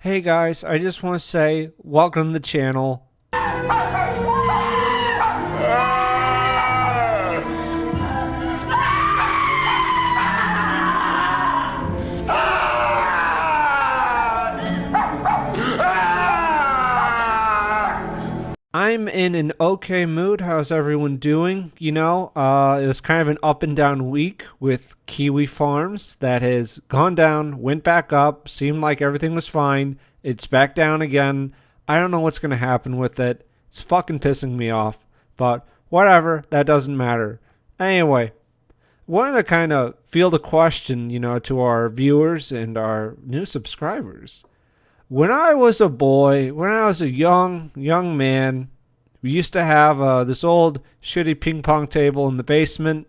Hey guys, I just want to say, welcome to the channel. I'm in an okay mood. How's everyone doing? It was kind of an up and down week with Kiwi Farms that has gone down, went back up, seemed like everything was fine. It's back down again. I don't know what's going to happen with it. It's fucking pissing me off. But whatever, that doesn't matter. Anyway, wanted to kind of field a question, to our viewers and our new subscribers. When I was a boy, when I was a young man, we used to have this old shitty ping pong table in the basement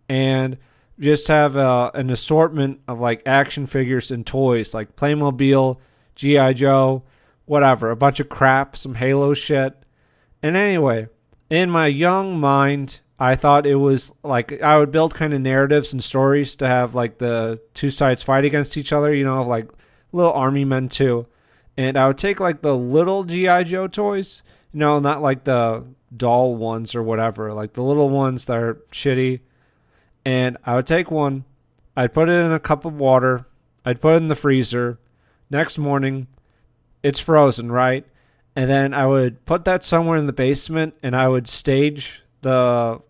and just have an assortment of like action figures and toys like Playmobil, G.I. Joe, whatever, a bunch of crap, some Halo shit. And anyway, in my young mind, I thought it was like I would build kind of narratives and stories to have like the two sides fight against each other, like little army men too. And I would take like the little G.I. Joe toys, not like the doll ones or whatever, like the little ones that are shitty. And I would take one, I'd put it in a cup of water, I'd put it in the freezer. Next morning, it's frozen, right? And then I would put that somewhere in the basement and I would stage the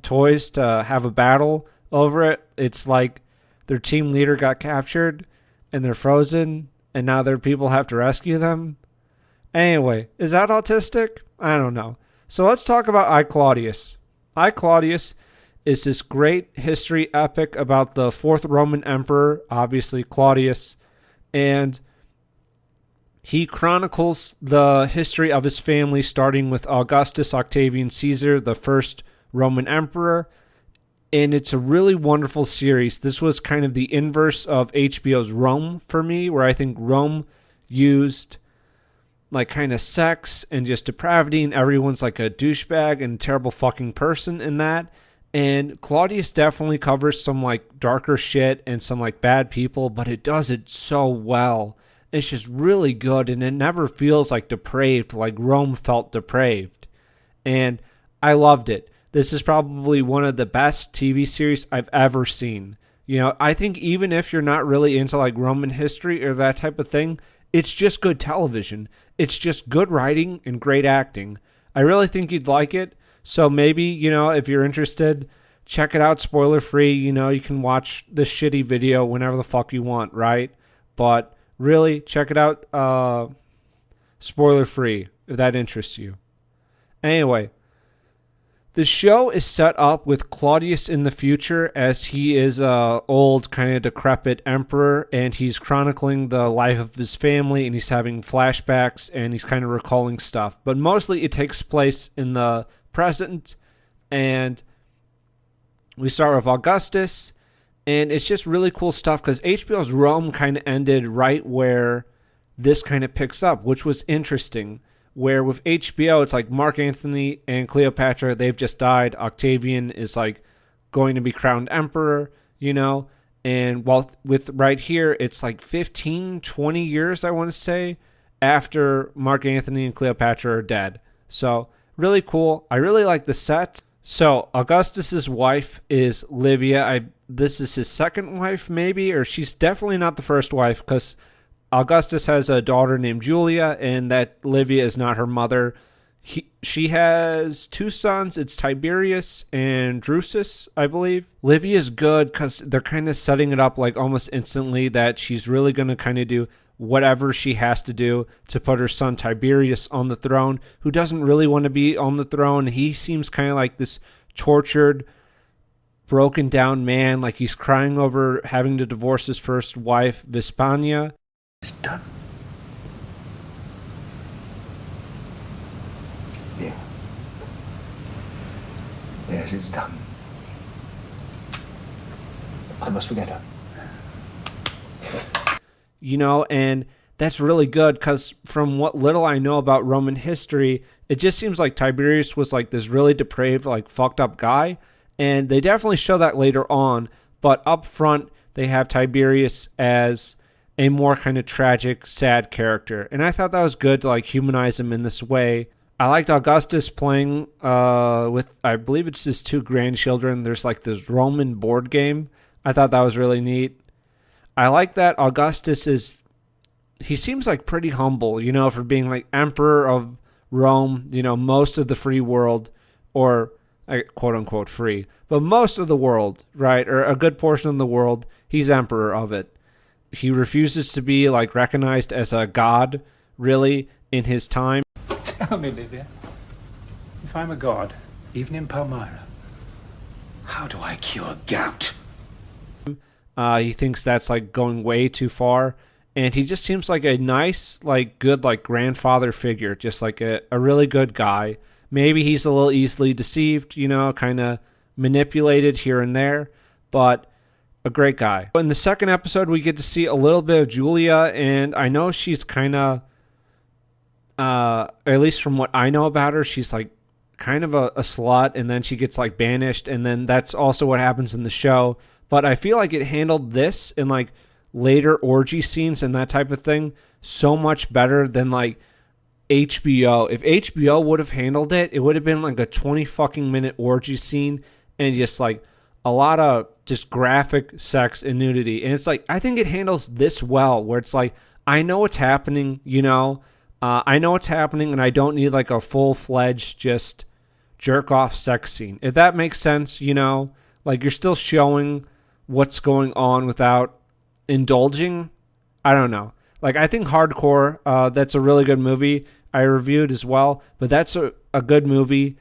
toys to have a battle over it. It's like their team leader got captured and they're frozen. And now their people have to rescue them. Anyway, is that autistic? I don't know. So let's talk about I, Claudius. I, Claudius is this great history epic about the fourth Roman emperor, obviously Claudius. And he chronicles the history of his family starting with Augustus Octavian Caesar, the first Roman emperor. And it's a really wonderful series. This was kind of the inverse of HBO's Rome for me, where I think Rome used like kind of sex and just depravity, and everyone's like a douchebag and terrible fucking person in that. And Claudius definitely covers some like darker shit and some like bad people, but it does it so well. It's just really good, and it never feels like depraved, like Rome felt depraved. And I loved it. This is probably one of the best TV series I've ever seen. I think even if you're not really into like Roman history or that type of thing, it's just good television. It's just good writing and great acting. I really think you'd like it. So maybe, if you're interested, check it out spoiler free. You can watch this shitty video whenever the fuck you want, right? But really, check it out spoiler free if that interests you. Anyway, the show is set up with Claudius in the future as he is a old, kind of decrepit emperor, and he's chronicling the life of his family, and he's having flashbacks, and he's kind of recalling stuff. But mostly it takes place in the present, and we start with Augustus, and it's just really cool stuff because HBO's Rome kind of ended right where this kind of picks up, which was interesting. Where with HBO, it's like Mark Antony and Cleopatra, they've just died. Octavian is like going to be crowned emperor, And while with right here, it's like 15, 20 years, I want to say, after Mark Antony and Cleopatra are dead. So really cool. I really like the set. So Augustus's wife is Livia. This is his second wife, maybe, or she's definitely not the first wife because Augustus has a daughter named Julia, and that Livia is not her mother. She has two sons. It's Tiberius and Drusus, I believe. Livia's good because they're kind of setting it up like almost instantly that she's really going to kind of do whatever she has to do to put her son Tiberius on the throne, who doesn't really want to be on the throne. He seems kind of like this tortured, broken down man, like he's crying over having to divorce his first wife, Vespania. It's done. Yeah. Yes, it's done. I must forget her. And that's really good because from what little I know about Roman history, it just seems like Tiberius was like this really depraved, like fucked up guy. And they definitely show that later on. But up front, they have Tiberius as a more kind of tragic, sad character. And I thought that was good to like humanize him in this way. I liked Augustus playing with, I believe it's his two grandchildren. There's like this Roman board game. I thought that was really neat. I like that Augustus he seems like pretty humble, for being like emperor of Rome, most of the free world, or quote unquote free, but most of the world, right? Or a good portion of the world, he's emperor of it. He refuses to be like recognized as a god, really, in his time. Tell me, Livia, if I'm a god, even in Palmyra, how do I cure gout? He thinks that's like going way too far. And he just seems like a nice, like good, like grandfather figure, just like a really good guy. Maybe he's a little easily deceived, kind of manipulated here and there, but a great guy. In the second episode, we get to see a little bit of Julia, and I know she's kind of, at least from what I know about her, she's like kind of a slut, and then she gets like banished, and then that's also what happens in the show. But I feel like it handled this in like later orgy scenes and that type of thing so much better than like HBO. If HBO would have handled it, it would have been like a 20 fucking minute orgy scene and just like a lot of just graphic sex and nudity. And it's like, I think it handles this well, where it's like, I know what's happening, I know what's happening, and I don't need like a full-fledged just jerk off sex scene. If that makes sense, like you're still showing what's going on without indulging. I don't know. Like, I think Hardcore, that's a really good movie. I reviewed as well, but that's a good movie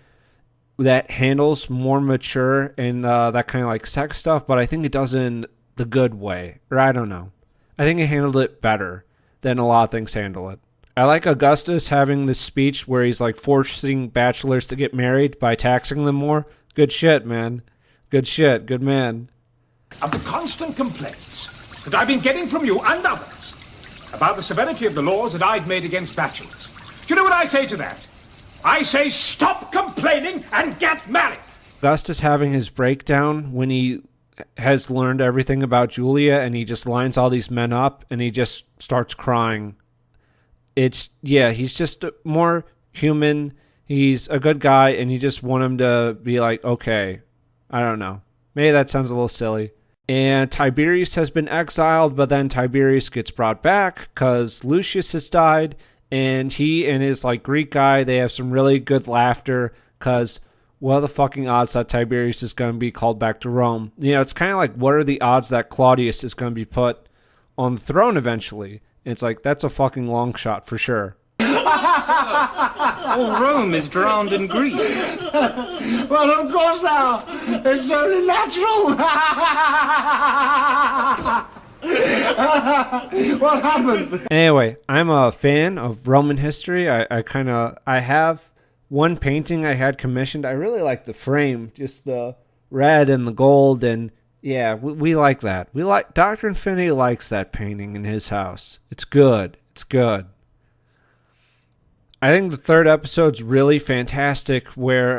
that handles more mature and that kind of like sex stuff, but I think it does it in the good way. Or I don't know. I think it handled it better than a lot of things handle it. I like Augustus having this speech where he's like forcing bachelors to get married by taxing them more. Good shit, man. Good shit. Good man. Of the constant complaints that I've been getting from you and others about the severity of the laws that I've made against bachelors. Do you know what I say to that? I say stop complaining and get married. Augustus having his breakdown when he has learned everything about Julia and he just lines all these men up and he just starts crying. He's just more human. He's a good guy and you just want him to be like, okay, I don't know. Maybe that sounds a little silly. And Tiberius has been exiled, but then Tiberius gets brought back because Lucius has died. And he and his like Greek guy, they have some really good laughter because what are the fucking odds that Tiberius is going to be called back to Rome? It's kind of like, what are the odds that Claudius is going to be put on the throne eventually? And it's like, that's a fucking long shot for sure. All Rome is drowned in grief. Well, of course now. It's only natural. What happened? Anyway, I'm a fan of Roman history. I have one painting I had commissioned. I really like the frame, just the red and the gold, and yeah, we like that. Dr. Infinity likes that painting in his house. It's good. It's good. I think the third episode's really fantastic where,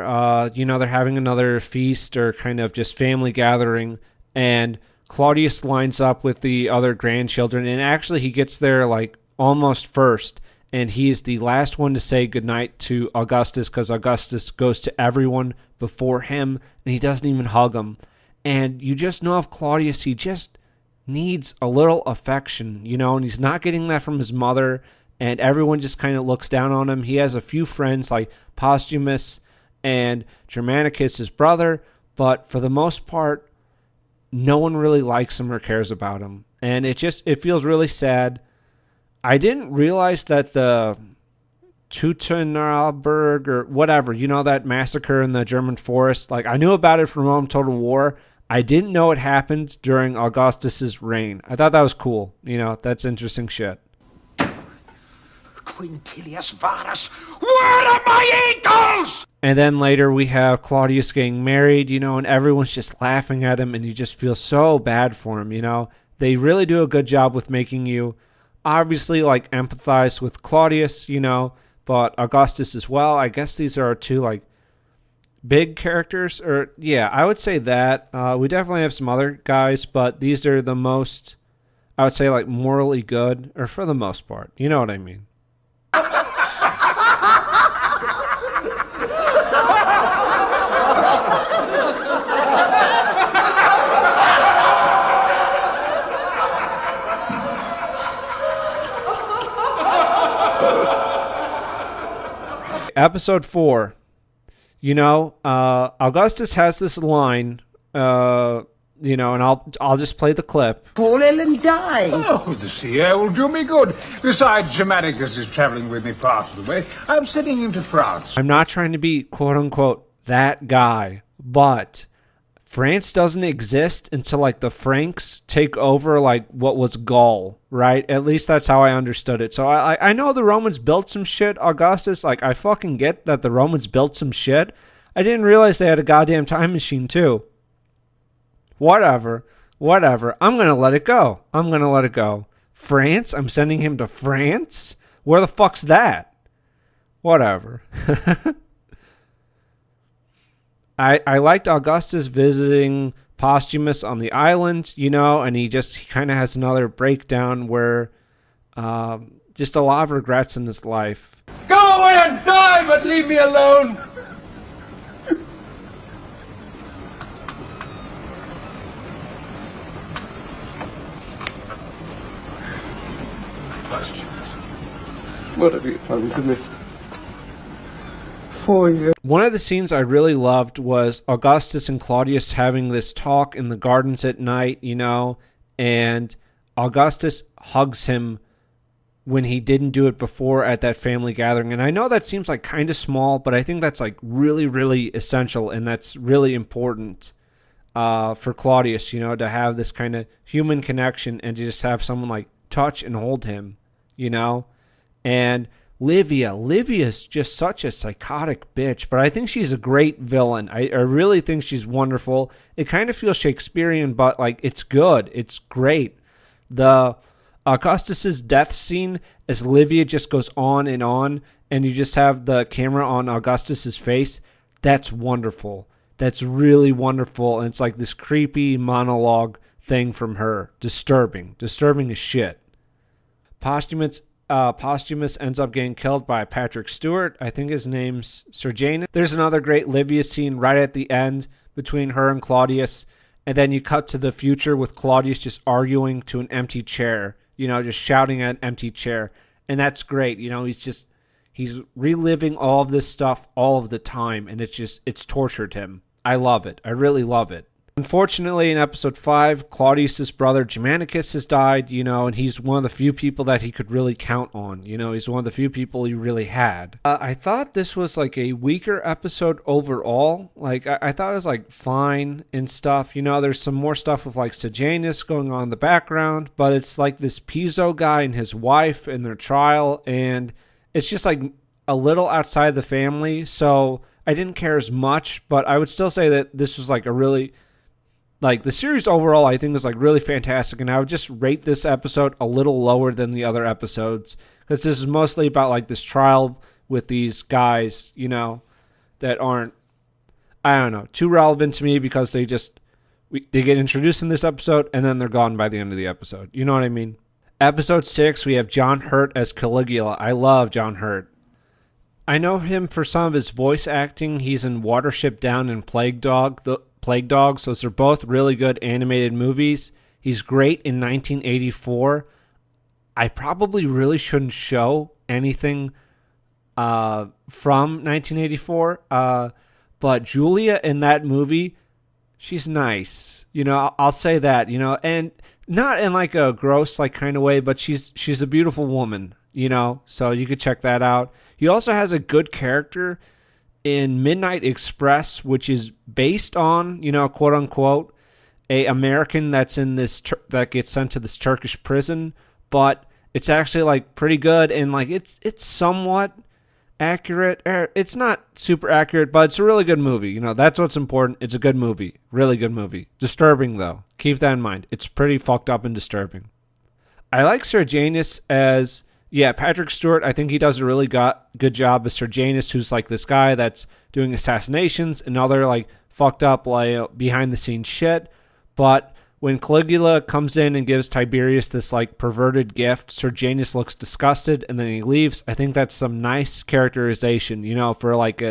they're having another feast or kind of just family gathering, and Claudius lines up with the other grandchildren, and actually he gets there like almost first, and he's the last one to say goodnight to Augustus because Augustus goes to everyone before him, and he doesn't even hug him. And you just know of Claudius, he just needs a little affection, and he's not getting that from his mother, and everyone just kind of looks down on him. He has a few friends like Posthumus and Germanicus, his brother, but for the most part, no one really likes him or cares about him. And it feels really sad. I didn't realize that the Teutoburg or whatever, that massacre in the German forest, like I knew about it from Rome Total War. I didn't know it happened during Augustus's reign. I thought that was cool. That's interesting shit. Quintilius Varus, where are my eagles? And then later we have Claudius getting married, and everyone's just laughing at him, and you just feel so bad for him, They really do a good job with making you obviously like empathize with Claudius, but Augustus as well. I guess these are our two like big characters, or yeah, I would say that. We definitely have some other guys, but these are the most, I would say like morally good, or for the most part. You know what I mean? Episode 4. Augustus has this line, and I'll just play the clip. Fall ill and die. Oh, the sea air will do me good. Besides, Germanicus is traveling with me part of the way. I'm sending him to France. I'm not trying to be, quote-unquote, that guy, but France doesn't exist until, like, the Franks take over, like, what was Gaul, right? At least that's how I understood it. So I know the Romans built some shit, Augustus. Like, I fucking get that the Romans built some shit. I didn't realize they had a goddamn time machine, too. Whatever. I'm going to let it go. France? I'm sending him to France? Where the fuck's that? Whatever. I liked Augustus visiting Posthumus on the island, and he kind of has another breakdown where just a lot of regrets in his life. Go away and die, but leave me alone. What have you done to me? 4 years. One of the scenes I really loved was Augustus and Claudius having this talk in the gardens at night, and Augustus hugs him when he didn't do it before at that family gathering. And I know that seems like kind of small, but I think that's like really, really essential, and that's really important for Claudius, to have this kind of human connection and to just have someone like touch and hold him, And Livia's just such a psychotic bitch, but I think she's a great villain. I really think she's wonderful. It kind of feels Shakespearean, but like it's good. It's great. The Augustus's death scene as Livia just goes on, and you just have the camera on Augustus's face. That's wonderful. That's really wonderful, and it's like this creepy monologue thing from her. Disturbing as shit. Posthumus ends up getting killed by Patrick Stewart. I think his name's Sejanus. There's another great Livia scene right at the end between her and Claudius. And then you cut to the future with Claudius just arguing to an empty chair, just shouting at an empty chair. And that's great. He's reliving all of this stuff all of the time. And it's tortured him. I love it. I really love it. Unfortunately, in episode 5, Claudius's brother Germanicus has died, and he's one of the few people that he could really count on. He's one of the few people he really had. I thought this was like a weaker episode overall. Like, I thought it was like fine and stuff. There's some more stuff with like Sejanus going on in the background, but it's like this Piso guy and his wife and their trial, and it's just like a little outside the family. So I didn't care as much, but I would still say that this was like a really... Like, the series overall, I think, is, like, really fantastic, and I would just rate this episode a little lower than the other episodes, because this is mostly about, like, this trial with these guys, that aren't, I don't know, too relevant to me, because they get introduced in this episode, and then they're gone by the end of the episode. You know what I mean? Episode 6, we have John Hurt as Caligula. I love John Hurt. I know him for some of his voice acting. He's in Watership Down and Plague Dogs. Those are both really good animated movies. He's great in 1984. I probably really shouldn't show anything from 1984. But Julia in that movie, she's nice. I'll say that, and not in like a gross like kind of way, but she's a beautiful woman, so you could check that out. He also has a good character in Midnight Express, which is based on, quote unquote, a American that's in this that gets sent to this Turkish prison, but it's actually like pretty good, and like it's somewhat accurate. It's not super accurate, but it's a really good movie. That's what's important. It's a good movie, really good movie. Disturbing though. Keep that in mind. It's pretty fucked up and disturbing. I like Sejanus as Patrick Stewart. I think he does a really good job as Sejanus, who's like this guy that's doing assassinations and other like fucked up like behind the scenes shit. But when Caligula comes in and gives Tiberius this like perverted gift, Sejanus looks disgusted and then he leaves. I think that's some nice characterization, for like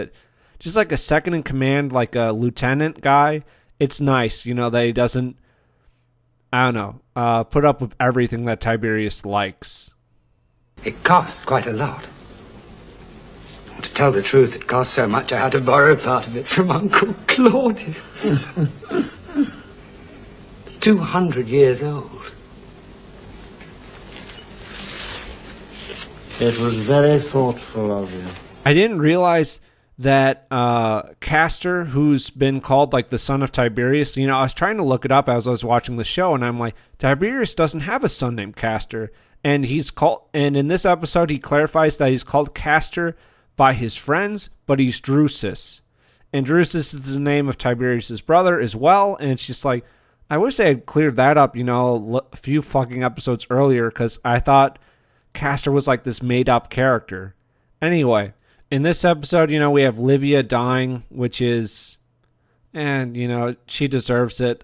just like a second in command, like a lieutenant guy. It's nice, that he doesn't, I don't know, put up with everything that Tiberius likes. It cost quite a lot. To tell the truth, it cost so much I had to borrow part of it from Uncle Claudius. It's 200 years old. It was very thoughtful of you. I didn't realize that Castor, who's been called like the son of Tiberius, I was trying to look it up as I was watching the show, and I'm like, Tiberius doesn't have a son named Castor. And in this episode, he clarifies that he's called Castor by his friends, but he's Drusus. And Drusus is the name of Tiberius' brother as well, and it's just like, I wish they had cleared that up, a few fucking episodes earlier, because I thought Castor was like this made-up character. Anyway, in this episode, we have Livia dying, which is, and, she deserves it.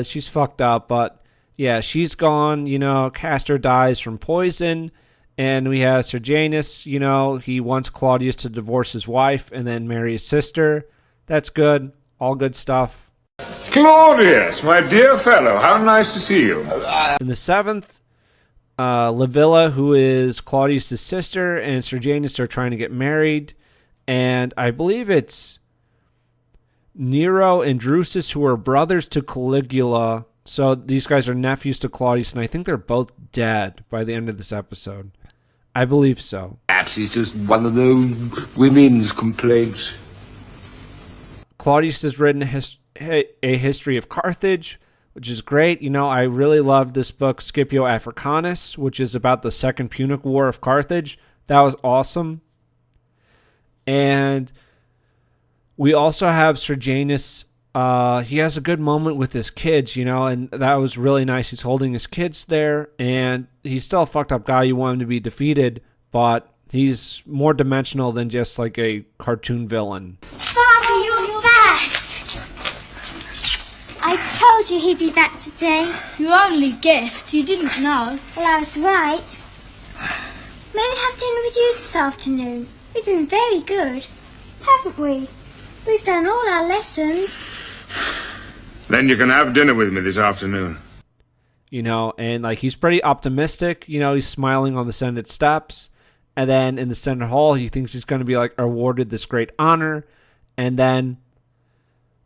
She's fucked up, but yeah, she's gone. Castor dies from poison, and we have Sejanus, he wants Claudius to divorce his wife and then marry his sister. That's good. All good stuff. Claudius, my dear fellow, how nice to see you. In the 7th, Livia, who is Claudius' sister, and Sejanus are trying to get married, and I believe it's Nero and Drusus, who are brothers to Caligula. So these guys are nephews to Claudius, and I think they're both dead by the end of this episode. I believe so. Perhaps it's just one of those women's complaints. Claudius has written a history of Carthage, which is great. I really love this book, Scipio Africanus, which is about the Second Punic War of Carthage. That was awesome. And we also have Sejanus. He has a good moment with his kids, and that was really nice. He's holding his kids there, and he's still a fucked up guy. You want him to be defeated, but he's more dimensional than just like a cartoon villain. Father, you're back! I told you he'd be back today. You only guessed. You didn't know. Well, I was right. May we have dinner with you this afternoon? We've been very good, haven't we? We've done all our lessons. Then you can have dinner with me this afternoon. And like he's pretty optimistic. He's smiling on the Senate steps. And then in the Senate hall, he thinks he's going to be like awarded this great honor. And then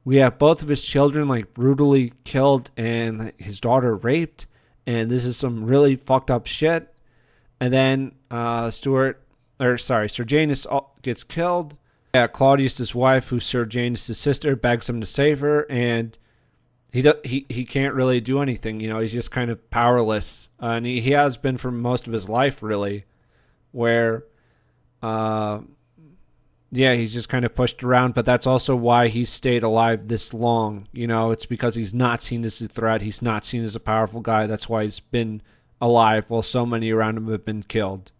we have both of his children like brutally killed and his daughter raped. And this is some really fucked up shit. And then Sejanus gets killed. Yeah, Claudius' wife, who's Sejanus' sister, begs him to save her, and he can't really do anything. He's just kind of powerless, and he has been for most of his life, really, where, he's just kind of pushed around. But that's also why he's stayed alive this long. It's because he's not seen as a threat. He's not seen as a powerful guy. That's why he's been alive while so many around him have been killed.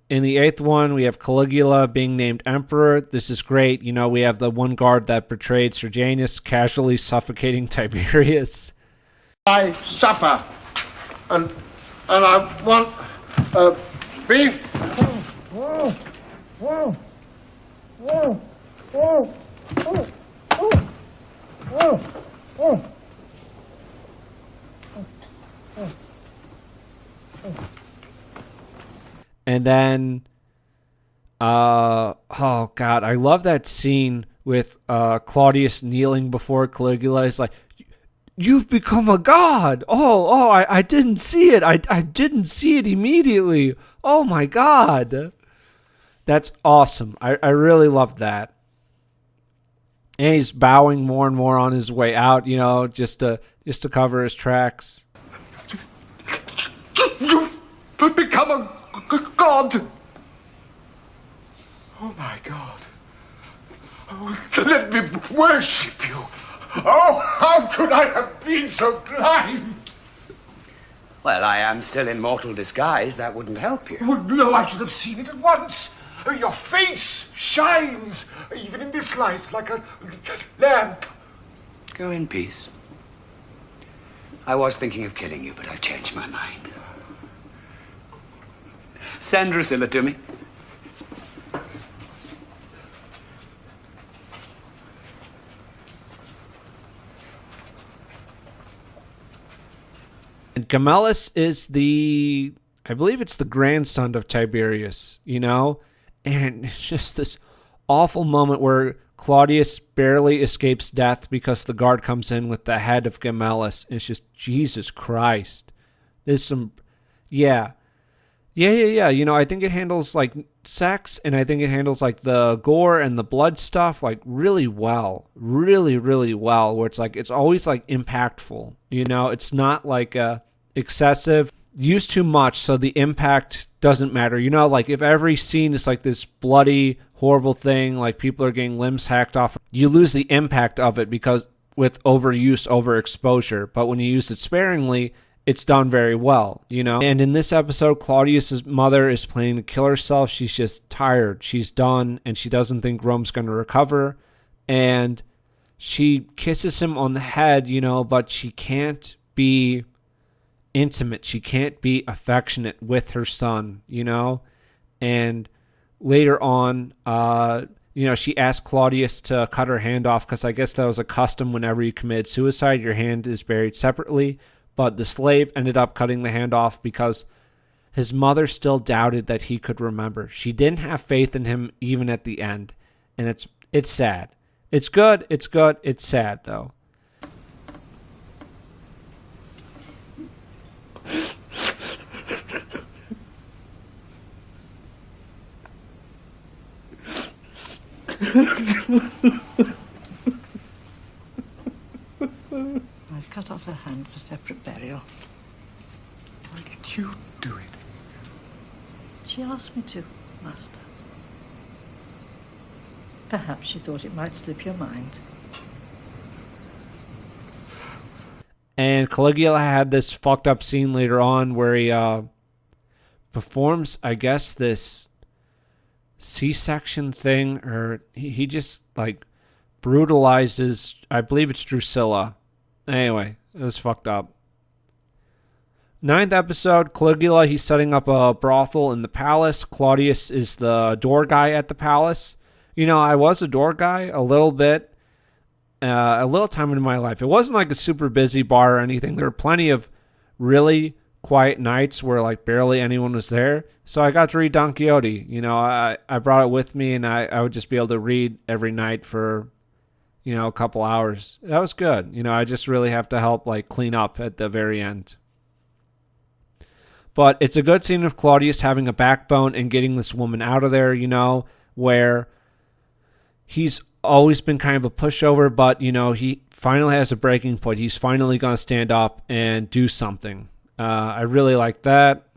In the 8th one, we have Caligula being named emperor. This is great. We have the one guard that betrayed Sejanus casually suffocating Tiberius. I supper, and I want beef. And then, oh God, I love that scene with Claudius kneeling before Caligula. He's like, "You've become a god." I didn't see it. I didn't see it immediately. Oh my God. That's awesome. I really loved that. And he's bowing more and more on his way out, just to cover his tracks. You've become a god. Oh my God. Oh, let me worship you. Oh, how could I have been so blind? Well, I am still in mortal disguise. That wouldn't help you. Oh, no, I should have seen it at once. Your face shines, even in this light, like a lamp. Go in peace. I was thinking of killing you, but I've changed my mind. Send Drusilla to me. And Gemellus is I believe it's the grandson of Tiberius, you know? And it's just this awful moment where Claudius barely escapes death because the guard comes in with the head of Gemellus. And it's just, Jesus Christ. There's some, yeah. You know, I think it handles, like, sex, and I think it handles, like, the gore and the blood stuff, like, really well. Really, really well, where it's, like, it's always, like, impactful, you know? It's not, like, excessive. Use too much, so the impact doesn't matter. You know, like, if every scene is, like, this bloody, horrible thing, like, people are getting limbs hacked off, you lose the impact of it because with overuse, overexposure. But when you use it sparingly, it's done very well, you know? And in this episode, Claudius's mother is planning to kill herself. She's just tired. She's done, and she doesn't think Rome's going to recover. And she kisses him on the head, you know, but she can't be intimate. She can't be affectionate with her son, you know? And later on, you know, she asked Claudius to cut her hand off because I guess that was a custom whenever you committed suicide, your hand is buried separately. But the slave ended up cutting the hand off because his mother still doubted that he could remember. She didn't have faith in him even at the end. And it's sad. It's good. It's sad, though. I've cut off her hand for separate burial. Why did you do it? She asked me to, Master. Perhaps she thought it might slip your mind. And Caligula had this fucked up scene later on where he performs, I guess, this C-section thing, or he just, like, brutalizes, I believe it's Drusilla. Anyway, it was fucked up. 9th episode, Caligula, he's setting up a brothel in the palace. Claudius is the door guy at the palace. You know, I was a door guy a little bit, a little time in my life. It wasn't like a super busy bar or anything. There were plenty of really quiet nights where, like, barely anyone was there. So I got to read Don Quixote. You know, I brought it with me, and I would just be able to read every night for, you know, a couple hours. That was good. You know, I just really have to help, like, clean up at the very end. But it's a good scene of Claudius having a backbone and getting this woman out of there, you know, where he's always been kind of a pushover, but, you know, he finally has a breaking point. He's finally going to stand up and do something. I really like that.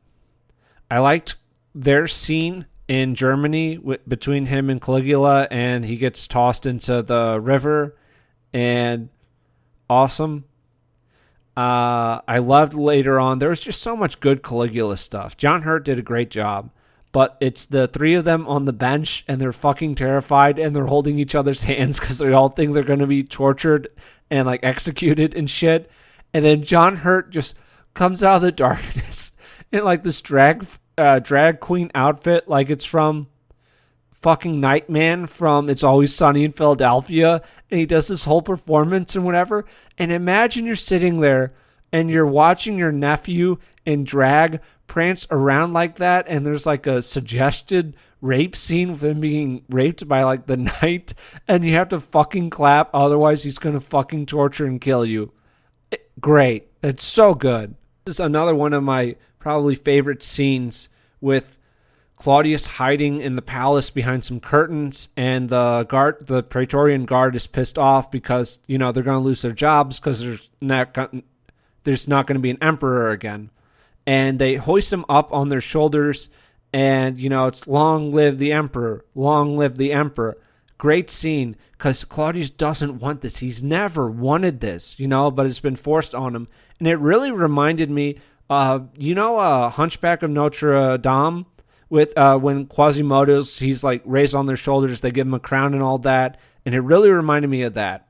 I liked their scene in Germany between him and Caligula, and he gets tossed into the river, and awesome. I loved later on, there was just so much good Caligula stuff. John Hurt did a great job, but it's the three of them on the bench, and they're fucking terrified, and they're holding each other's hands because they all think they're going to be tortured and, like, executed and shit. And then John Hurt just comes out of the darkness in, like, this drag queen outfit, like it's from fucking Nightman from It's Always Sunny in Philadelphia, and he does this whole performance and whatever. And imagine you're sitting there and you're watching your nephew in drag prance around like that, and there's like a suggested rape scene with him being raped by, like, the knight, and you have to fucking clap, otherwise he's gonna fucking torture and kill you. Great. It's so good. This is another one of my probably favorite scenes, with Claudius hiding in the palace behind some curtains, and the Praetorian Guard is pissed off because, you know, they're going to lose their jobs because there's not going to be an emperor again. And they hoist him up on their shoulders, and, you know, it's long live the emperor, long live the emperor. Great scene, because Claudius doesn't want this. He's never wanted this, you know, but it's been forced on him. And it really reminded me, you know, Hunchback of Notre Dame, with when Quasimodo's, he's, like, raised on their shoulders, they give him a crown and all that, and it really reminded me of that.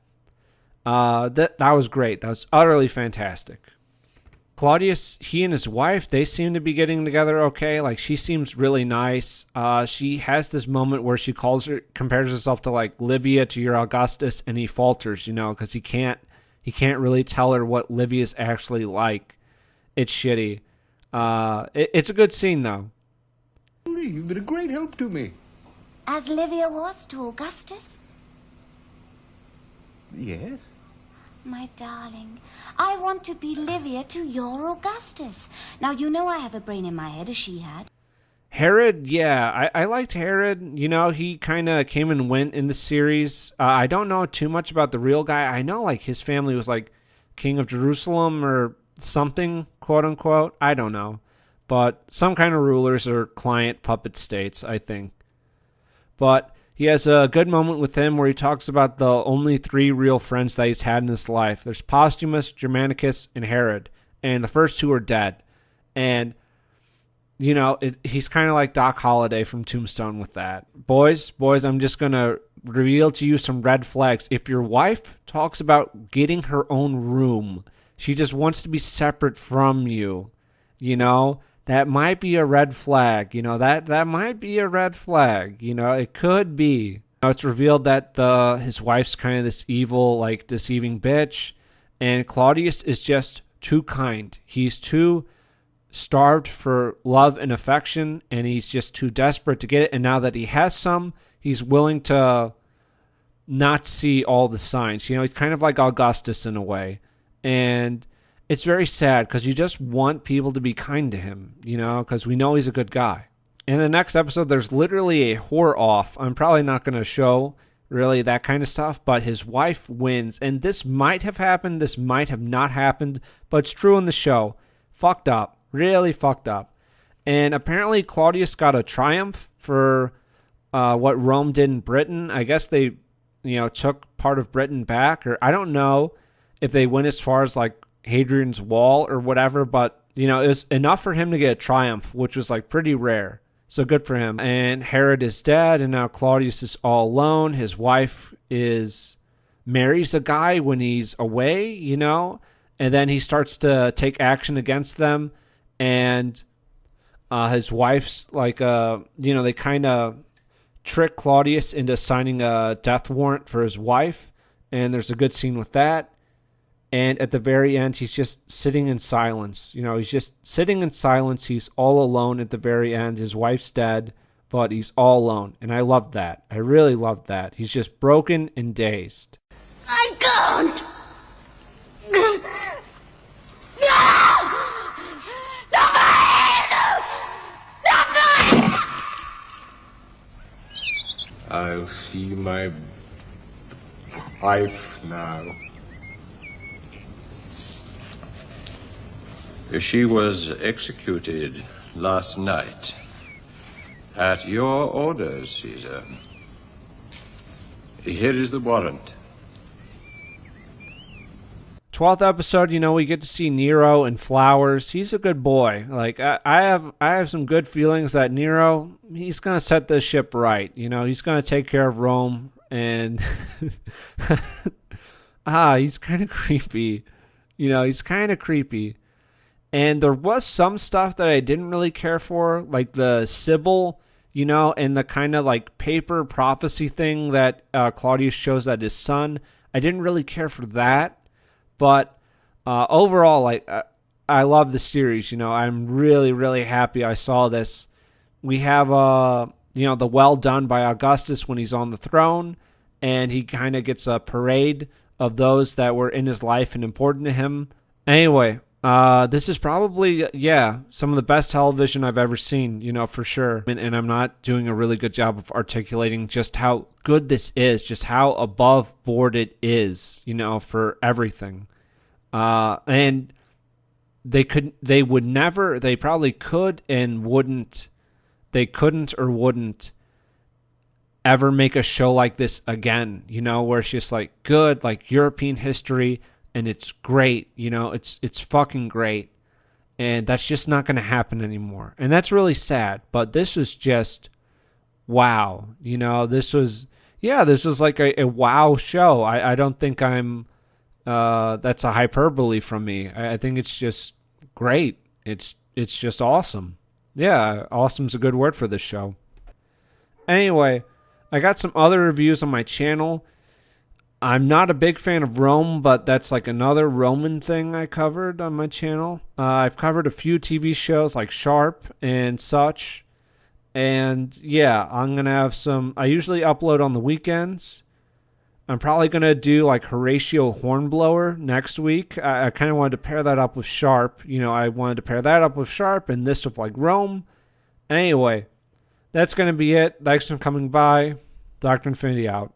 That was great. That was utterly fantastic. Claudius, he and his wife, they seem to be getting together okay. Like, she seems really nice. She has this moment where she compares herself to like Livia to your Augustus, and he falters, because he can't really tell her what Livia's actually like. It's shitty. It's a good scene though. You've been a great help to me. As Livia was to Augustus? Yes? My darling, I want to be Livia to your Augustus. Now, you know I have a brain in my head, as she had. Herod, yeah, I liked Herod. He kind of came and went in the series. I don't know too much about the real guy. I know, like, his family was, like, king of Jerusalem or something, quote-unquote. I don't know. But some kind of rulers or client puppet states, I think. But he has a good moment with him where he talks about the only 3 real friends that he's had in his life. There's Posthumus, Germanicus, and Herod. And the first 2 are dead. And, he's kind of like Doc Holliday from Tombstone with that. Boys, I'm just going to reveal to you some red flags. If your wife talks about getting her own room, she just wants to be separate from you, that might be a red flag. That might be a red flag. It could be. It's revealed that his wife's kind of this evil, like, deceiving bitch. And Claudius is just too kind. He's too starved for love and affection, and he's just too desperate to get it. And now that he has some, he's willing to not see all the signs. He's kind of like Augustus in a way. And it's very sad because you just want people to be kind to him, because we know he's a good guy. In the next episode, there's literally a whore off. I'm probably not going to show really that kind of stuff, but his wife wins. And this might have happened. This might have not happened, but it's true in the show. Fucked up. Really fucked up. And apparently Claudius got a triumph for what Rome did in Britain. I guess they, took part of Britain back, or I don't know if they went as far as like Hadrian's Wall or whatever, but it was enough for him to get a triumph, which was like pretty rare. So good for him. And Herod is dead, and now Claudius is all alone. His wife marries a guy when he's away, and then he starts to take action against them. And his wife's like, they kind of trick Claudius into signing a death warrant for his wife, and there's a good scene with that. And at the very end, he's just sitting in silence. He's just sitting in silence. He's all alone at the very end. His wife's dead, but he's all alone. And I loved that. I really loved that. He's just broken and dazed. I can't. I'll see my wife now. She was executed last night. At your orders, Caesar. Here is the warrant. 12th episode, we get to see Nero in flowers. He's a good boy. Like, I have some good feelings that Nero, he's going to set this ship right. He's going to take care of Rome. And he's kind of creepy. He's kind of creepy. And there was some stuff that I didn't really care for, like the Sibyl, and the kind of like paper prophecy thing that Claudius shows that his son. I didn't really care for that. But overall, like, I love the series. I'm really, really happy I saw this. We have, the well done by Augustus when he's on the throne, and he kind of gets a parade of those that were in his life and important to him. Anyway, this is probably, some of the best television I've ever seen, for sure. And I'm not doing a really good job of articulating just how good this is, just how above board it is, for everything. And they probably could and wouldn't, they couldn't or wouldn't ever make a show like this again, where it's just like good, like European history, and it's great, it's fucking great. And that's just not going to happen anymore. And that's really sad. But this was just, wow. This was like a wow show. I don't think that's a hyperbole from me. I think it's just great. It's just awesome. Yeah, awesome's a good word for this show. Anyway, I got some other reviews on my channel. I'm not a big fan of Rome, but that's like another Roman thing I covered on my channel. I've covered a few TV shows like Sharp and such. And yeah, I'm going to have some... I usually upload on the weekends. I'm probably going to do like Horatio Hornblower next week. I kind of wanted to pair that up with Sharp. You know, I wanted to pair that up with Sharp and this with like Rome. Anyway, that's going to be it. Thanks for coming by. Dr. Infinity out.